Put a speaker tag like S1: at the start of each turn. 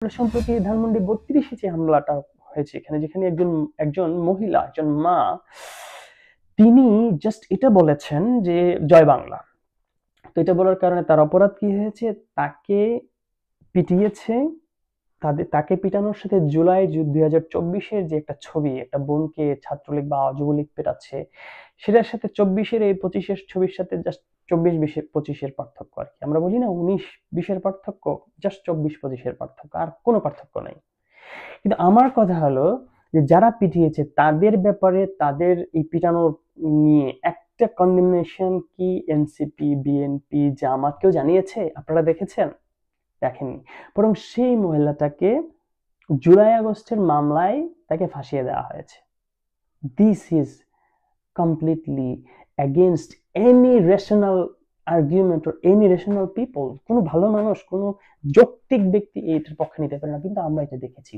S1: সম্প্রতি ধানমন্ডি ৩২-এ যে হামলাটা হয়েছে এখানে, যেখানে একজন মহিলা, একজন মা, তিনি জাস্ট এটা বলেছেন যে জয় বাংলা। তো এটা বলার কারণে তার অপরাধ কি হয়েছে? তাকে পিটিয়েছে। তাকে পিটানোর সাথে জুলাই ২০২৪-এর যে একটা ছবি, একটা বোনকে ছাত্রলীগ বা যুবলীগ পেটাচ্ছে, সেটার সাথে ২৪-এর এই ২৫-এর ছবির সাথে জাস্ট ২৪-২৫-এর পার্থক্য আর কি। আমরা বলি না ১৯-২০-এর পার্থক্য, জাস্ট ২৪-২৫-এর পার্থক্য, আর কোনো পার্থক্য নাই। কিন্তু আমার কথা হলো যে যারা পিটিয়েছে তাদের ব্যাপারে, তাদের এই পিটানোর নিয়ে একটা কন্ডেমনেশন কি এনসিপি, বিএনপি, জামাত কেউ জানিয়েছে? আপনারা দেখেছেন? দেখেননি। বরং সেই মহিলাটাকে জুলাই আগস্টের মামলায় তাকে ফাঁসিয়ে দেওয়া হয়েছে। This is completely against any rational argument or any rational people. কোনো ভালো মানুষ, কোনো যৌক্তিক ব্যক্তি এটার পক্ষে নিতে পারে না, কিন্তু আমরা এটা দেখেছি।